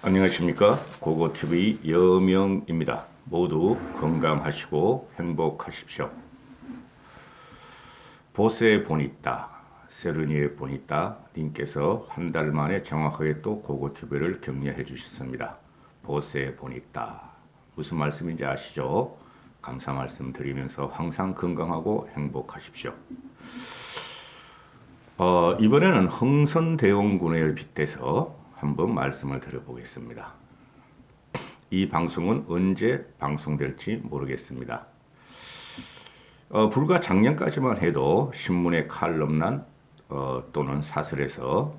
안녕하십니까. 고고TV 여명입니다. 모두 건강하시고 행복하십시오. 보스의 보니따, 세르니의 보니따 님께서 한 달 만에 정확하게 또 고고TV를 격려해 주셨습니다. 보스의 보니따 무슨 말씀인지 아시죠? 감사 말씀 드리면서 항상 건강하고 행복하십시오. 이번에는 흥선대원군을 빗대서 한번 말씀을 드려보겠습니다. 이 방송은 언제 방송될지 모르겠습니다. 불과 작년까지만 해도 신문의 칼럼란 또는 사설에서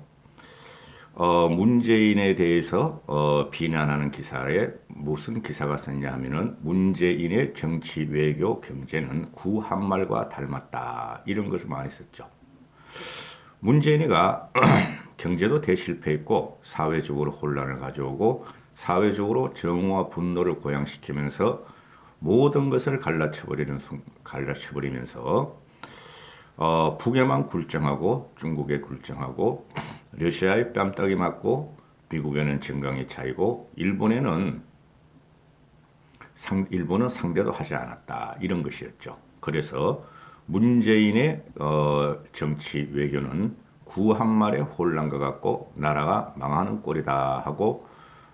문재인에 대해서 비난하는 기사에 무슨 기사가 썼냐 하면은 문재인의 정치, 외교, 경제는 구한말과 닮았다, 이런 것을 많이 썼죠. 문재인이가 경제도 대실패했고 사회적으로 혼란을 가져오고 사회적으로 정오와 분노를 고양시키면서 모든 것을 갈라쳐버리면서 북에만 굴정하고 중국에 굴정하고 러시아에 뺨따기 맞고 미국에는 정강이 차이고 일본은 상대도 하지 않았다, 이런 것이었죠. 그래서 문재인의 정치 외교는 구한말의 혼란과 같고 나라가 망하는 꼴이다 하고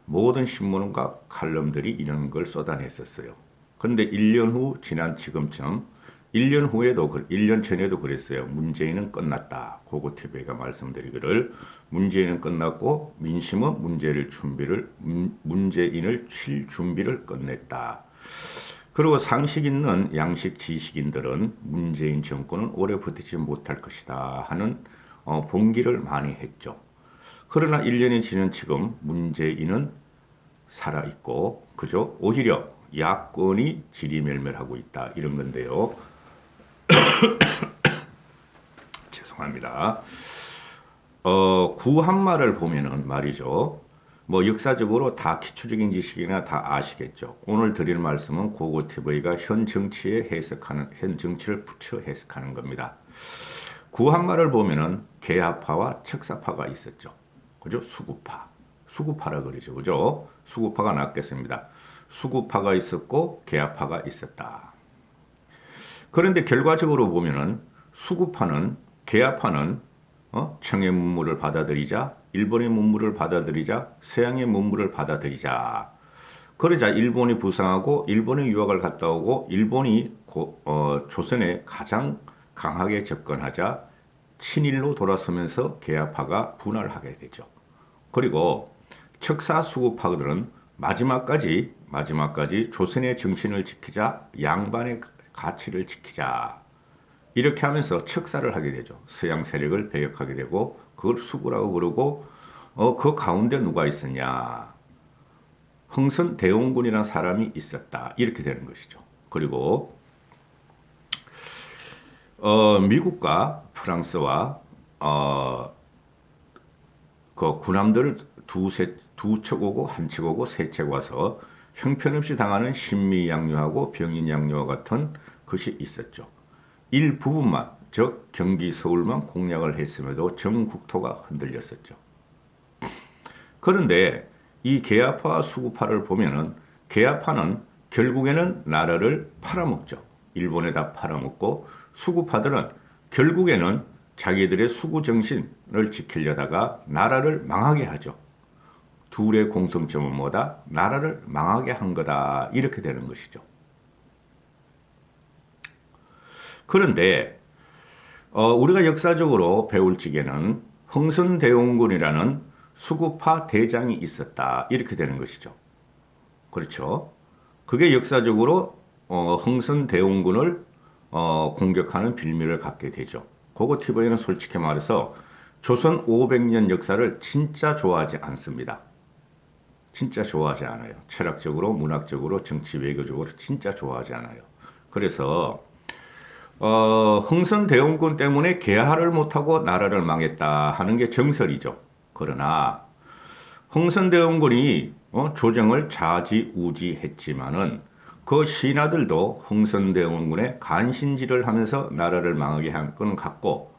모든 신문과 칼럼들이 이런 걸 쏟아냈었어요. 그런데 1년 후 지난 지금쯤 1년 후에도 1년 전에도 그랬어요. 문재인은 끝났다. 고고TV가 말씀드리기를 문재인은 끝났고 민심은 문재인을 칠 준비를 끝냈다. 그리고 상식 있는 양식 지식인들은 문재인 정권은 오래 버티지 못할 것이다 하는 봉기를 많이 했죠. 그러나 1년이 지난 지금 문재인은 살아있고 그죠? 오히려 야권이 지리멸멸하고 있다, 이런 건데요. 죄송합니다. 구한말을 보면은 말이죠. 뭐 역사적으로 다 기초적인 지식이나 다 아시겠죠. 오늘 드릴 말씀은 고고TV가 현 정치를 붙여 해석하는 겁니다. 구한말을 보면은 개화파와 척사파가 있었죠. 그죠? 수구파라 그러죠. 그죠? 수구파가 낫겠습니다. 수구파가 있었고 개화파가 있었다. 그런데 결과적으로 보면은 수구파는 개화파는 청의 문물을 받아들이자, 일본의 문물을 받아들이자, 서양의 문물을 받아들이자. 그러자 일본이 부상하고 일본의 유학을 갔다 오고 일본이 조선에 가장 강하게 접근하자 친일로 돌아서면서 개화파가 분할하게 되죠. 그리고 척사수구파들은 마지막까지 조선의 정신을 지키자, 양반의 가치를 지키자, 이렇게 하면서 척사를 하게 되죠. 서양 세력을 배격하게 되고 그걸 수구라고 그러고 그 가운데 누가 있었냐? 흥선대원군이라는 사람이 있었다, 이렇게 되는 것이죠. 그리고 미국과 프랑스와 그 군함들 두 척 오고 한 척 오고 세 척 와서 형편없이 당하는 신미양요하고 병인양요와 같은 것이 있었죠. 일부분만, 즉 경기 서울만 공략을 했음에도 전 국토가 흔들렸었죠. 그런데 이 개화파와 수구파를 보면은 개화파는 결국에는 나라를 팔아먹죠. 일본에다 팔아먹고 수구파들은 결국에는 자기들의 수구 정신을 지키려다가 나라를 망하게 하죠. 둘의 공통점은 뭐다? 나라를 망하게 한 거다, 이렇게 되는 것이죠. 그런데 우리가 역사적으로 배울 적에는 흥선대원군이라는 수구파 대장이 있었다, 이렇게 되는 것이죠. 그렇죠. 그게 역사적으로 흥선대원군을 공격하는 빌미를 갖게 되죠. 고고TV는 솔직히 말해서 조선 500년 역사를 진짜 좋아하지 않습니다. 진짜 좋아하지 않아요. 철학적으로, 문학적으로, 정치, 외교적으로 진짜 좋아하지 않아요. 그래서 흥선대원군 때문에 개화를 못하고 나라를 망했다 하는 게 정설이죠. 그러나 흥선대원군이 조정을 좌지우지했지만은 그 신하들도 흥선대원군의 간신질을 하면서 나라를 망하게 한 건 같고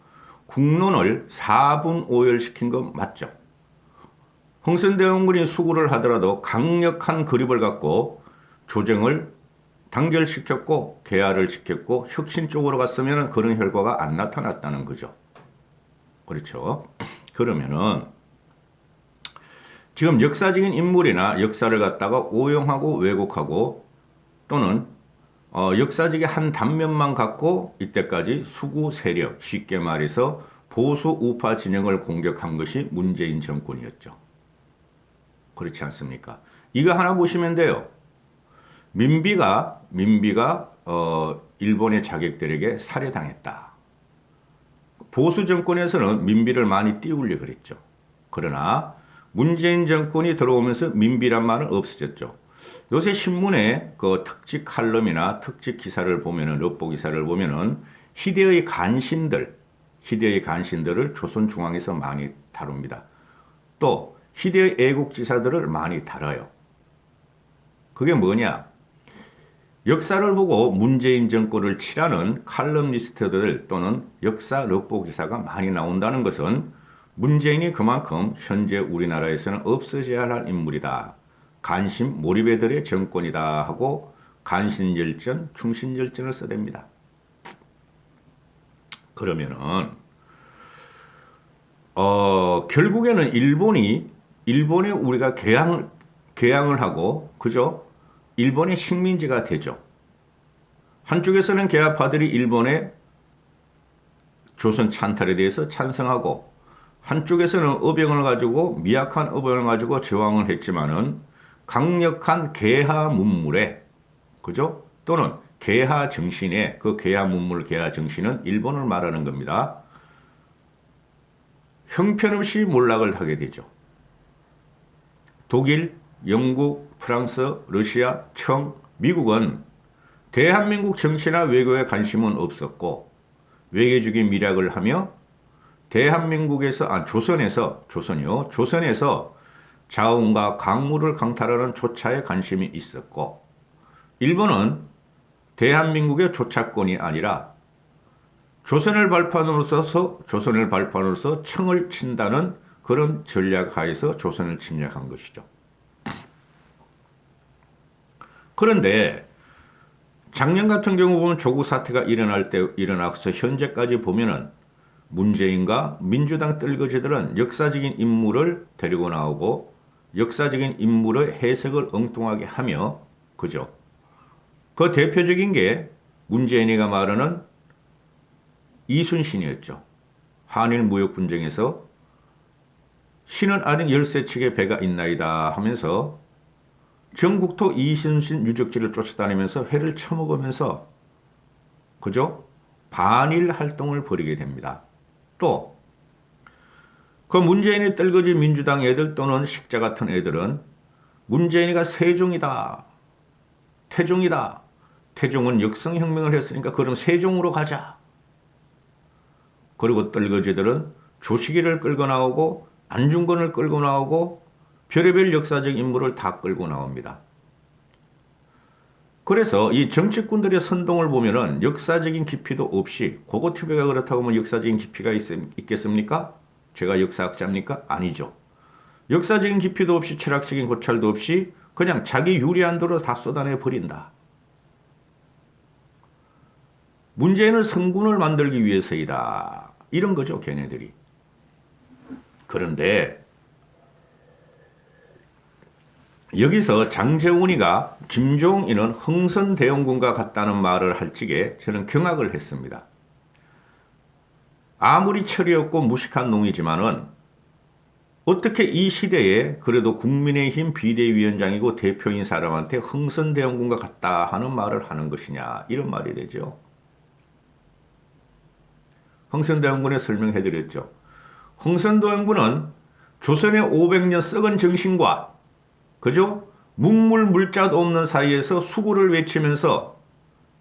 국론을 4분 오열시킨 건 맞죠. 흥선대원군이 수구를 하더라도 강력한 그립을 갖고 조정을 단결시켰고 개화를 시켰고 혁신 쪽으로 갔으면 그런 결과가 안 나타났다는 거죠. 그렇죠. 그러면은 지금 역사적인 인물이나 역사를 갖다가 오용하고 왜곡하고 또는 역사적인 한 단면만 갖고 이때까지 수구 세력, 쉽게 말해서 보수 우파 진영을 공격한 것이 문재인 정권이었죠. 그렇지 않습니까? 이거 하나 보시면 돼요. 민비가 일본의 자객들에게 살해당했다. 보수 정권에서는 민비를 많이 띄우려 그랬죠. 그러나 문재인 정권이 들어오면서 민비란 말은 없어졌죠. 요새 신문에 그 특집 칼럼이나 특집 기사를 보면은, 럽보 기사를 보면은 희대의 간신들을 조선중앙에서 많이 다룹니다. 또 희대의 애국지사들을 많이 다뤄요. 그게 뭐냐? 역사를 보고 문재인 정권을 칠하는 칼럼니스트들 또는 역사 럽보 기사가 많이 나온다는 것은 문재인이 그만큼 현재 우리나라에서는 없어져야 할 인물이다. 관심 몰입애들의 정권이다 하고 간신열전, 충신열전을 써댑니다. 그러면은 결국에는 일본에 우리가 개항을 하고 그죠? 일본의 식민지가 되죠. 한쪽에서는 개화파들이 일본의 조선 찬탈에 대해서 찬성하고 한쪽에서는 미약한 어병을 가지고 저항을 했지만은 강력한 개화 문물에 그죠? 또는 개화 정신에 그 개화 문물, 개화 정신은 일본을 말하는 겁니다. 형편없이 몰락을 하게 되죠. 독일, 영국, 프랑스, 러시아, 미국은 대한민국 정치나 외교에 관심은 없었고 외교적인 미락을 하며 조선에서 자원과 강물을 강탈하는 조차에 관심이 있었고 일본은 대한민국의 조차권이 아니라 조선을 발판으로서 청을 친다는 그런 전략 하에서 조선을 침략한 것이죠. 그런데 작년 같은 경우 보면 조국 사태가 일어나서 현재까지 보면은 문재인과 민주당 뜰거지들은 역사적인 인물을 데리고 나오고 역사적인 인물의 해석을 엉뚱하게 하며 그죠? 그 대표적인 게 문재인이가 말하는 이순신이었죠. 한일 무역 분쟁에서 신은 아직 13척의 배가 있나이다 하면서 전국토 이순신 유적지를 쫓아다니면서 회를 처먹으면서 그죠? 반일 활동을 벌이게 됩니다. 또 그 문재인의 뜰거지 민주당 애들 또는 식자 같은 애들은 문재인이가 세종이다. 태종이다. 태종은 역성혁명을 했으니까 그럼 세종으로 가자. 그리고 뜰거지들은 조식이를 끌고 나오고 안중근을 끌고 나오고 별의별 역사적 인물을 다 끌고 나옵니다. 그래서 이 정치꾼들의 선동을 보면은 역사적인 깊이도 없이 고고TV가 그렇다고 하면 역사적인 깊이가 있겠습니까? 제가 역사학자입니까? 아니죠. 역사적인 깊이도 없이 철학적인 고찰도 없이 그냥 자기 유리한 대로 다 쏟아내 버린다. 문재인을 성군을 만들기 위해서이다. 이런 거죠, 걔네들이. 그런데 여기서 장제훈이가 김종인은 흥선대원군과 같다는 말을 할 적에 저는 경악을 했습니다. 아무리 철이 없고 무식한 놈이지만은 어떻게 이 시대에 그래도 국민의힘 비대위원장이고 대표인 사람한테 흥선대원군과 같다 하는 말을 하는 것이냐 이런 말이 되죠. 흥선대원군에 설명해드렸죠. 흥선대원군은 조선의 500년 썩은 정신과 그죠? 문물자도 없는 사이에서 수구를 외치면서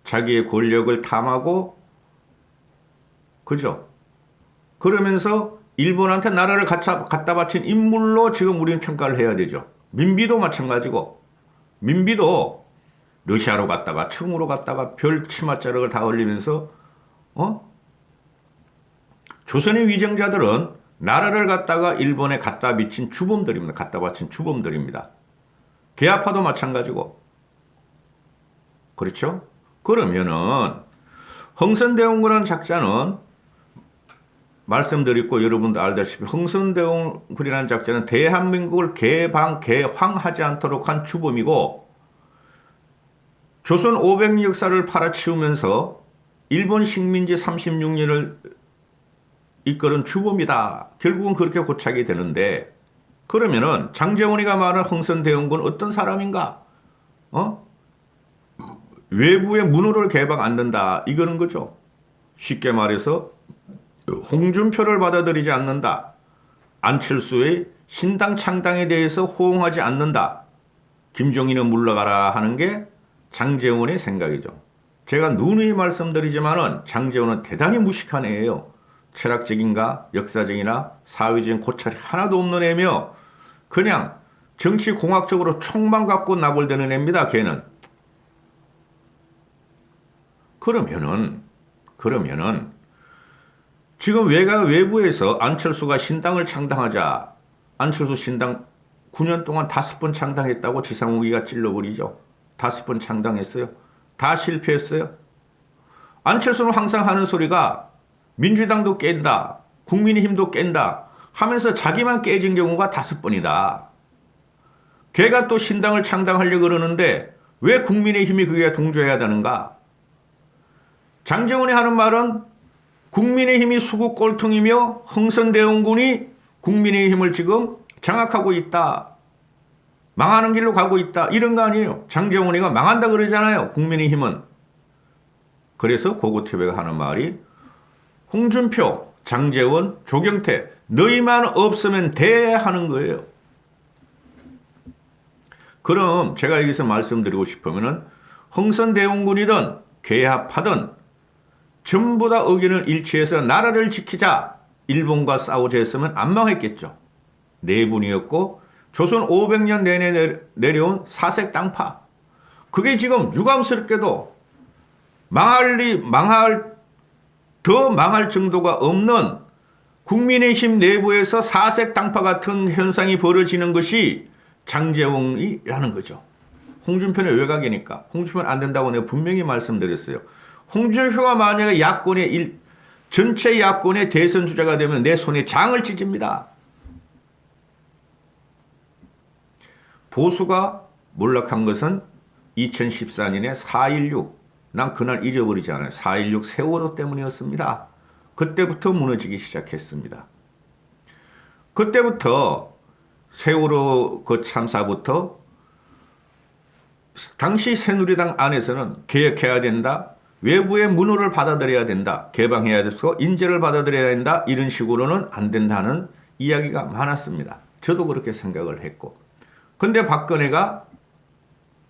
자기의 권력을 탐하고 그죠? 그러면서 일본한테 나라를 갖다 바친 인물로 지금 우리는 평가를 해야 되죠. 민비도 마찬가지고 민비도 러시아로 갔다가 청으로 갔다가 별 치맛자락을 다 올리면서 조선의 위정자들은 나라를 갖다가 일본에 갖다 바친 주범들입니다. 갖다 바친 주범들입니다. 개화파도 마찬가지고. 그렇죠? 그러면은 흥선대원군이라는 작자는 말씀드렸고 여러분도 알다시피 흥선대원군이라는 작자는 대한민국을 개방하지 않도록 한 주범이고 조선 500년 역사를 팔아치우면서 일본 식민지 36년을 이끌은 주범이다. 결국은 그렇게 고착이 되는데 그러면은 장제원이가 말하는 흥선대원군은 어떤 사람인가? 외부의 문호를 개방 안 된다. 이거는 거죠. 쉽게 말해서 홍준표를 받아들이지 않는다. 안철수의 신당 창당에 대해서 호응하지 않는다. 김종인은 물러가라 하는 게 장제원의 생각이죠. 제가 누누이 말씀드리지만은 장제원은 대단히 무식한 애예요. 철학적인가 역사적이나 사회적인 고찰이 하나도 없는 애며 그냥 정치 공학적으로 촉만 갖고 나불대는 애입니다. 걔는. 그러면은 지금 외부에서 안철수가 신당을 창당하자. 안철수 신당 9년 동안 5번 창당했다고 지상욱이가 찔러버리죠. 5번 창당했어요. 다 실패했어요. 안철수는 항상 하는 소리가 민주당도 깬다. 국민의힘도 깬다. 하면서 자기만 깨진 경우가 5번이다. 걔가 또 신당을 창당하려고 그러는데 왜 국민의힘이 그게 동조해야 되는가? 장제원이 하는 말은 국민의힘이 수구 꼴통이며 흥선대원군이 국민의힘을 지금 장악하고 있다. 망하는 길로 가고 있다. 이런 거 아니에요. 장제원이가 망한다 그러잖아요. 국민의힘은. 그래서 고고TV가 하는 말이 홍준표, 장제원, 조경태 너희만 없으면 돼 하는 거예요. 그럼 제가 여기서 말씀드리고 싶으면은 흥선대원군이든 개합하든 전부 다 의견을 일치해서 나라를 지키자. 일본과 싸우자 했으면 안 망했겠죠. 네 분이었고 조선 500년 내내 내려온 사색 땅파. 그게 지금 유감스럽게도 더 망할 정도가 없는 국민의힘 내부에서 사색 땅파 같은 현상이 벌어지는 것이 장제원이라는 거죠. 홍준표는 외곽이니까. 홍준표는 안 된다고 내가 분명히 말씀드렸어요. 홍준표가 만약에 전체 야권의 대선 주자가 되면 내 손에 장을 찢습니다. 보수가 몰락한 것은 2014년에 4.16. 난 그날 잊어버리지 않아요. 4.16 세월호 때문이었습니다. 그때부터 무너지기 시작했습니다. 그때부터 세월호 그 참사부터 당시 새누리당 안에서는 개혁해야 된다. 외부의 문호를 받아들여야 된다. 개방해야 돼서 인재를 받아들여야 된다. 이런 식으로는 안 된다는 이야기가 많았습니다. 저도 그렇게 생각을 했고. 근데 박근혜가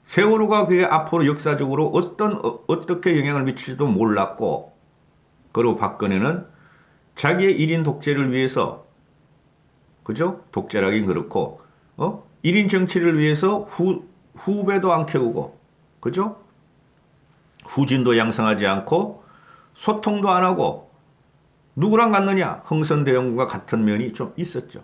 세월호가 그게 앞으로 역사적으로 어떻게 영향을 미칠지도 몰랐고, 그리고 박근혜는 자기의 1인 독재를 위해서, 그죠? 독재라긴 그렇고, 1인 정치를 위해서 후배도 안 키우고, 그죠? 후진도 양성하지 않고, 소통도 안 하고, 누구랑 같느냐? 흥선대원군과 같은 면이 좀 있었죠.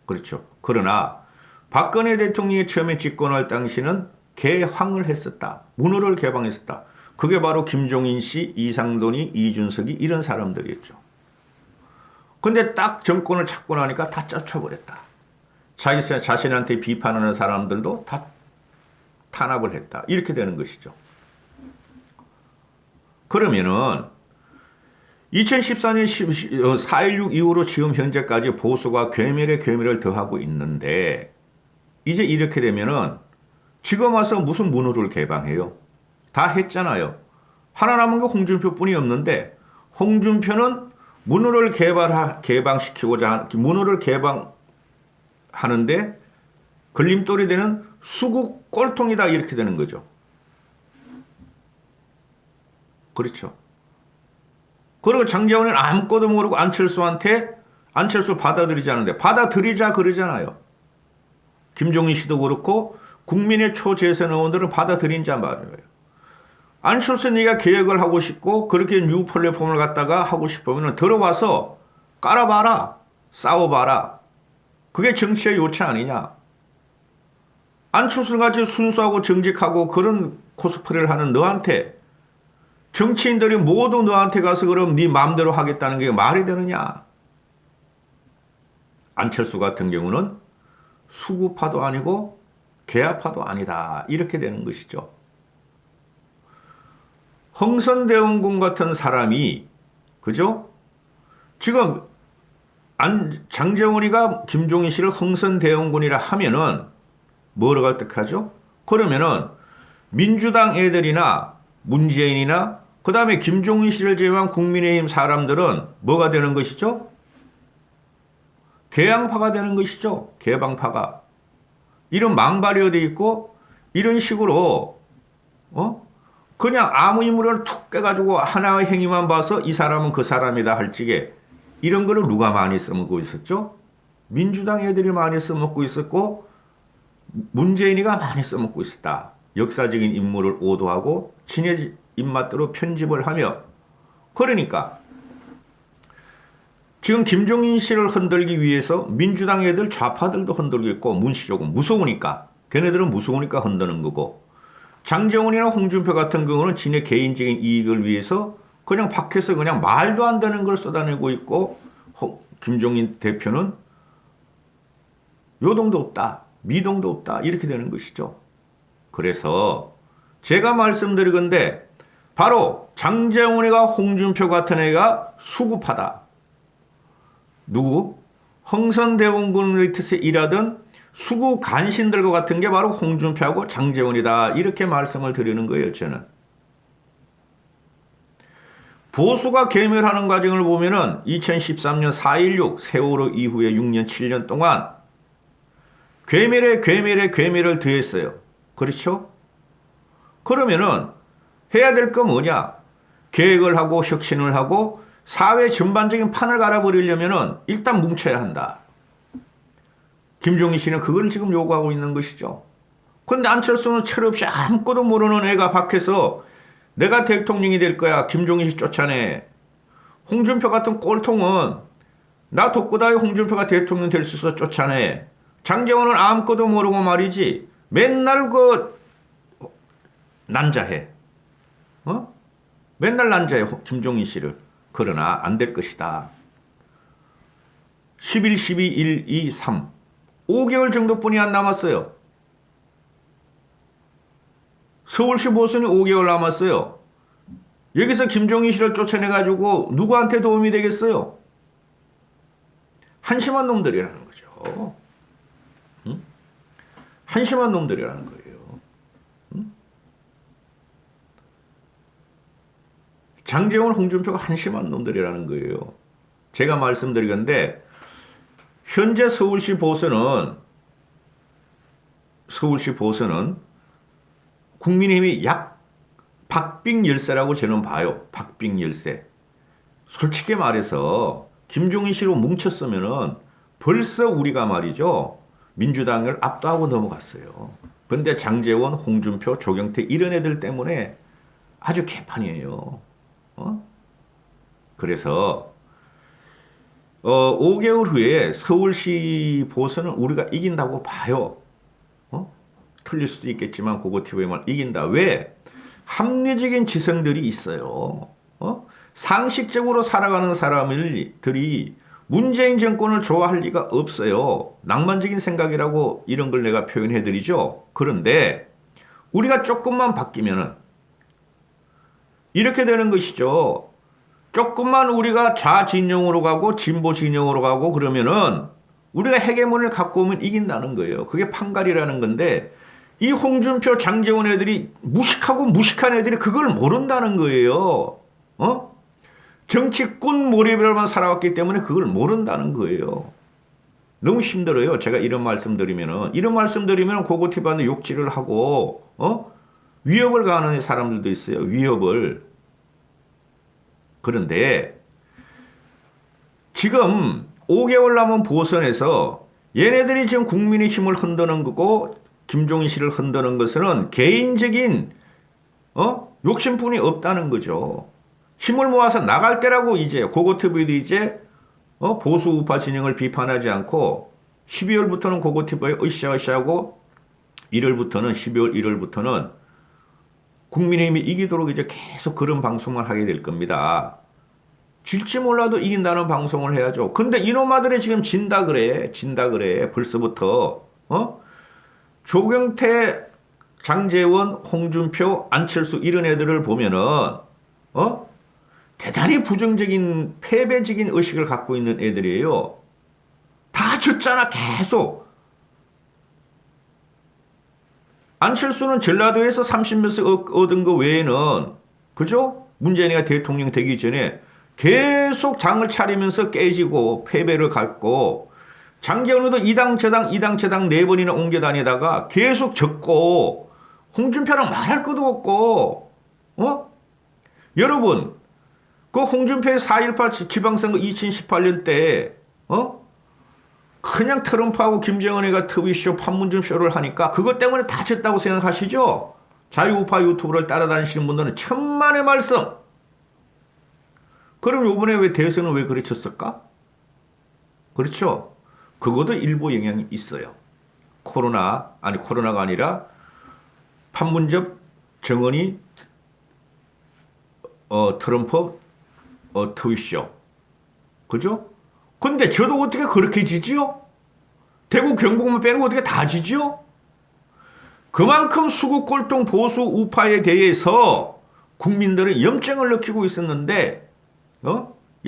그렇죠. 그러나 박근혜 대통령이 처음에 집권할 당시는 개황을 했었다. 문호를 개방했었다. 그게 바로 김종인 씨, 이상돈이, 이준석이 이런 사람들이었죠. 근데 딱 정권을 잡고 나니까 다 쫓아버렸다. 자신한테 비판하는 사람들도 다 탄압을 했다. 이렇게 되는 것이죠. 그러면은 2014년 4.16 이후로 지금 현재까지 보수가 괴멸에 괴멸을 더하고 있는데 이제 이렇게 되면은 지금 와서 무슨 문호를 개방해요? 다 했잖아요. 하나 남은 게 홍준표뿐이 없는데 홍준표는 문호를 개방시키고자 문호를 개방하는데 걸림돌이 되는 수국 꼴통이다 이렇게 되는 거죠. 그렇죠. 그리고 장제원은 아무것도 모르고 안철수 받아들이지 않는데 받아들이자 그러잖아요. 김종인 씨도 그렇고 국민의 초재선 의원들은 받아들인자 말이에요. 안철수 네가 개혁을 하고 싶고 그렇게 뉴 플랫폼을 갖다가 하고 싶으면 들어와서 깔아봐라. 싸워봐라. 그게 정치의 요체 아니냐. 안철수를 같이 순수하고 정직하고 그런 코스프레를 하는 너한테 정치인들이 모두 너한테 가서 그럼 네 마음대로 하겠다는 게 말이 되느냐. 안철수 같은 경우는 수구파도 아니고 개화파도 아니다. 이렇게 되는 것이죠. 흥선대원군 같은 사람이 그죠? 지금 장제원이가 김종인 씨를 흥선대원군이라 하면은 뭐라고 할떡하죠? 그러면은 민주당 애들이나 문재인이나 그 다음에 김종인 씨를 제외한 국민의힘 사람들은 뭐가 되는 것이죠? 개양파가 되는 것이죠. 개방파가. 이런 망발이 되어 있고 이런 식으로 그냥 아무 인물을 툭 깨가지고 하나의 행위만 봐서 이 사람은 그 사람이다 할 적에 이런 거를 누가 많이 써먹고 있었죠? 민주당 애들이 많이 써먹고 있었고 문재인이가 많이 써먹고 있었다. 역사적인 인물을 오도하고 친해 입맛대로 편집을 하며 그러니까 지금 김종인 씨를 흔들기 위해서 민주당 애들 좌파들도 흔들고 있고 문시족은 무서우니까 걔네들은 무서우니까 흔드는 거고 장제원이나 홍준표 같은 경우는 지네 개인적인 이익을 위해서 그냥 밖에서 그냥 말도 안 되는 걸 쏟아내고 있고 김종인 대표는 요동도 없다. 미동도 없다. 이렇게 되는 것이죠. 그래서 제가 말씀드리건데 바로 장제원이가 홍준표 같은 애가 수구파다. 누구? 흥선대원군 밑에서 일하던 수구 간신들과 같은 게 바로 홍준표하고 장제원이다. 이렇게 말씀을 드리는 거예요. 저는. 보수가 괴멸하는 과정을 보면은 2013년 4.16 세월호 이후에 6년 7년 동안 괴멸을 더했어요. 그렇죠? 그러면은 해야 될 거 뭐냐? 계획을 하고 혁신을 하고 사회 전반적인 판을 갈아버리려면은 일단 뭉쳐야 한다. 김종인 씨는 그걸 지금 요구하고 있는 것이죠. 그런데 안철수는 철없이 아무것도 모르는 애가 밖에서 내가 대통령이 될 거야. 김종인 씨 쫓아내. 홍준표 같은 꼴통은 나 독고다이 홍준표가 대통령 될 수 있어 쫓아내. 장제원은 아무것도 모르고 말이지. 맨날 난자해. 맨날 난자해. 김종인 씨를. 그러나 안 될 것이다. 11, 12, 1, 2, 3. 5개월 정도뿐이 안 남았어요. 서울시 보선이 5개월 남았어요. 여기서 김종인 씨를 쫓아내가지고 누구한테 도움이 되겠어요? 한심한 놈들이라는 거죠. 응? 한심한 놈들이라는 거예요. 응? 장제원, 홍준표가 한심한 놈들이라는 거예요. 제가 말씀드리건데 현재 서울시 보선은 국민의힘이 약 박빙 열세라고 저는 봐요. 박빙 열세. 솔직히 말해서 김종인 씨로 뭉쳤으면은 벌써 우리가 말이죠. 민주당을 압도하고 넘어갔어요. 근데 장제원, 홍준표, 조경태 이런 애들 때문에 아주 개판이에요. 그래서 5개월 후에 서울시 보선은 우리가 이긴다고 봐요. 틀릴 수도 있겠지만 고고티브에만 이긴다. 왜? 합리적인 지성들이 있어요. 상식적으로 살아가는 사람들이 문재인 정권을 좋아할 리가 없어요. 낭만적인 생각이라고 이런 걸 내가 표현해드리죠. 그런데 우리가 조금만 바뀌면은 이렇게 되는 것이죠. 조금만 우리가 좌진영으로 가고 진보 진영으로 가고 그러면은 우리가 헤게몬을 갖고 오면 이긴다는 거예요. 그게 판갈이라는 건데 이 홍준표, 장제원 애들이 무식한 애들이 그걸 모른다는 거예요. 정치꾼 몰입으로만 살아왔기 때문에 그걸 모른다는 거예요. 너무 힘들어요. 제가 이런 말씀 드리면은 고고티브한테 욕질을 하고 위협을 가하는 사람들도 있어요. 위협을. 그런데 지금 5개월 남은 보선에서 얘네들이 지금 국민의 힘을 흔드는 거고 김종인 씨를 흔드는 것은 개인적인 욕심뿐이 없다는 거죠. 힘을 모아서 나갈 때라고 이제 고고TV도 이제 보수 우파 진영을 비판하지 않고 12월부터는 고고티브에 으쌰으쌰하고 1월부터는 12월 1월부터는 국민의힘이 이기도록 이제 계속 그런 방송을 하게 될 겁니다. 질지 몰라도 이긴다는 방송을 해야죠. 근데 이놈아들이 지금 진다 그래. 진다 그래. 벌써부터. 조경태, 장제원, 홍준표, 안철수 이런 애들을 보면은 대단히 부정적인 패배적인 의식을 갖고 있는 애들이에요. 다 졌잖아 계속. 안철수는 전라도에서 30몇 석 얻은 거 외에는 그죠? 문재인이가 대통령 되기 전에 계속 장을 차리면서 깨지고 패배를 갖고 장제원도 이당 저당 네 번이나 옮겨 다니다가 계속 졌고 홍준표랑 말할 것도 없고 여러분 그 홍준표의 4.18 지방선거 2018년 때 그냥 트럼프하고 김정은이가 트윗쇼 판문점 쇼를 하니까 그것 때문에 다 졌다고 생각하시죠? 자유우파 유튜브를 따라다니시는 분들은 천만의 말씀. 그럼 요번에 왜 대선은 왜 그렇쳤을까? 그렇죠. 그것도 일부 영향이 있어요. 코로나가 아니라 판문점 정은이 트럼프 트윗쇼. 그죠? 근데 저도 어떻게 그렇게 지지요? 대구 경북만 빼는 거 어떻게 다 지지요? 그만큼 수구꼴통 보수 우파에 대해서 국민들은 염증을 느끼고 있었는데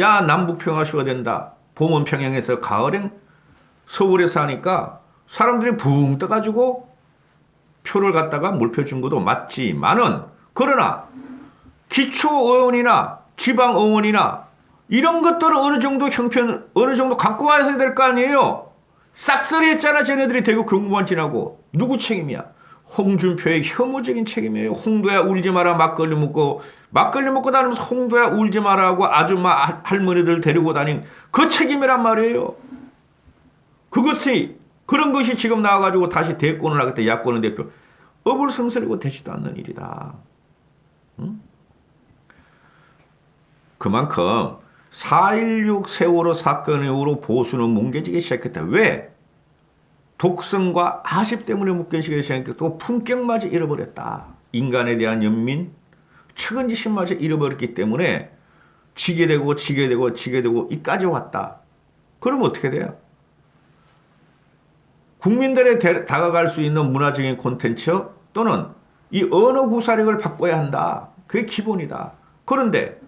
야 남북평화쇼가 된다. 봄은 평양에서 가을엔 서울에서 하니까 사람들이 붕 떠가지고 표를 갖다가 몰표 준 것도 맞지만은 그러나 기초의원이나 지방의원이나 이런 것들은 어느 정도 갖고 와야 될 거 아니에요. 싹쓸이 했잖아 쟤네들이 대구 경북만 지나고. 누구 책임이야? 홍준표의 혐오적인 책임이에요. 홍도야 울지 마라 막걸리 먹고 다니면서 홍도야 울지 마라 하고 아줌마 할머니들 데리고 다닌 그 책임이란 말이에요. 그런 것이 지금 나와가지고 다시 대권을 하겠다. 야권의 대표. 어불성설이고 되지도 않는 일이다. 응? 그만큼 4.16 세월호 사건 이후로 보수는 뭉개지기 시작했다. 왜? 독성과 아십 때문에 뭉개지기 시작했고 품격마저 잃어버렸다. 인간에 대한 연민, 측은지심마저 잃어버렸기 때문에 지게 되고 이까지 왔다. 그럼 어떻게 돼요? 국민들에 다가갈 수 있는 문화적인 콘텐츠 또는 이 언어 구사력을 바꿔야 한다. 그게 기본이다. 그런데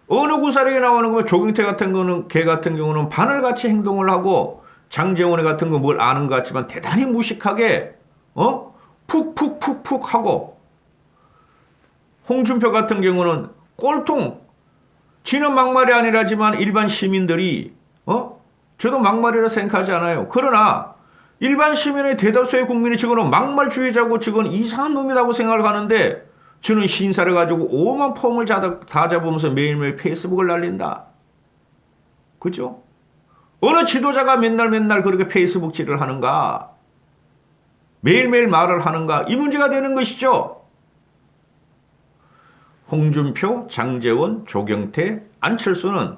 언어 구사력이 나오는 거 조경태 걔 같은 경우는 바늘같이 행동을 하고 장제원 같은 거 뭘 아는 것 같지만 대단히 무식하게 푹푹 하고 홍준표 같은 경우는 꼴통 지는 막말이 아니라지만 일반 시민들이 저도 막말이라 생각하지 않아요. 그러나 일반 시민의 대다수의 국민이 저거는 막말주의자고 저건 이상한 놈이라고 생각을 하는데 저는 신사를 가지고 오만 폼을 다 잡으면서 매일매일 페이스북을 날린다. 그죠? 어느 지도자가 맨날 그렇게 페이스북질을 하는가? 매일매일 말을 하는가? 이 문제가 되는 것이죠. 홍준표, 장제원, 조경태, 안철수는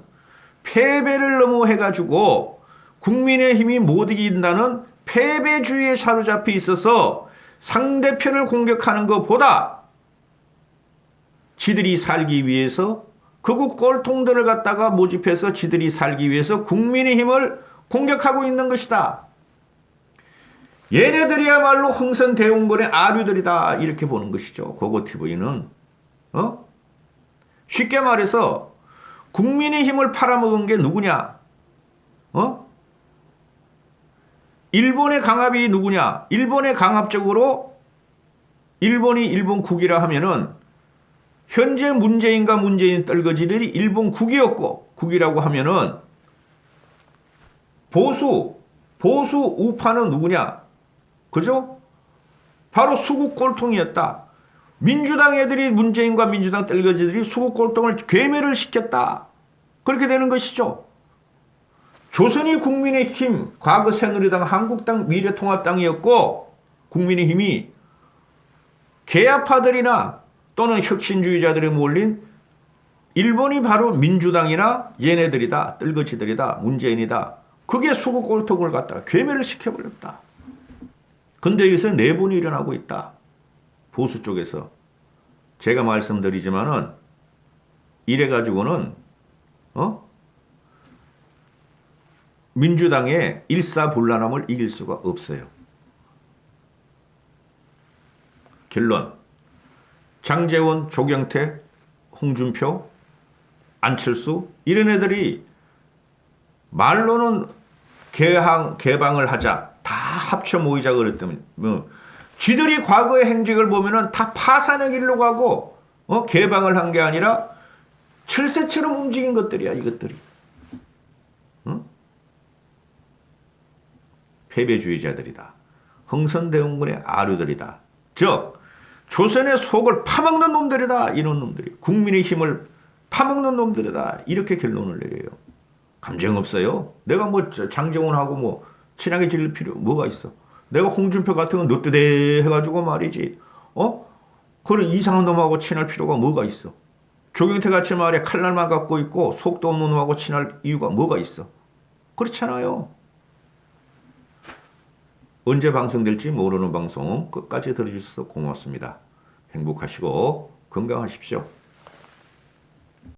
패배를 너무 해가지고 국민의힘이 못 이긴다는 패배주의에 사로잡혀 있어서 상대편을 공격하는 것보다 지들이 살기 위해서 극우 꼴통들을 갖다가 모집해서 지들이 살기 위해서 국민의힘을 공격하고 있는 것이다. 얘네들이야말로 흥선대원군의 아류들이다. 이렇게 보는 것이죠. 고고TV는. 쉽게 말해서 국민의힘을 팔아먹은 게 누구냐? 일본의 강압이 누구냐? 일본의 강압적으로 일본이 일본국이라 하면은 현재 문재인과 문재인 떨거지들이 일본국이었고 국이라고 하면은 보수 우파는 누구냐? 그죠? 바로 수국 꼴통이었다. 민주당 애들이 문재인과 민주당 떨거지들이 수국 꼴통을 괴멸을 시켰다. 그렇게 되는 것이죠. 조선이 국민의힘, 과거 새누리당, 한국당, 미래통합당이었고 국민의힘이 개야파들이나 또는 혁신주의자들이 몰린 일본이 바로 민주당이나 얘네들이다. 뜰거지들이다. 문재인이다. 그게 수구 꼴통을 갖다가 괴멸을 시켜버렸다. 근데 여기서 내분이 일어나고 있다. 보수 쪽에서. 제가 말씀드리지만은 이래가지고는 민주당의 일사불란함을 이길 수가 없어요. 결론. 장제원, 조경태, 홍준표, 안철수 이런 애들이 말로는 개방을 하자. 다 합쳐 모이자 그랬더니 쥐들이 과거의 행적을 보면은 다 파산의 길로 가고 개방을 한 게 아니라 철새처럼 움직인 것들이야 이것들이. 패배주의자들이다. 흥선대원군의 아류들이다. 즉 조선의 속을 파먹는 놈들이다. 이런 놈들이. 국민의 힘을 파먹는 놈들이다. 이렇게 결론을 내려요. 감정 없어요. 내가 뭐 장제원하고 뭐 친하게 지낼 필요 뭐가 있어. 내가 홍준표 같은 건 너뜨대 해가지고 말이지. 그런 이상한 놈하고 친할 필요가 뭐가 있어. 조경태 같이 말이야 칼날만 갖고 있고 속도 없는 놈하고 친할 이유가 뭐가 있어. 그렇잖아요. 언제 방송될지 모르는 방송 끝까지 들어주셔서 고맙습니다. 행복하시고 건강하십시오.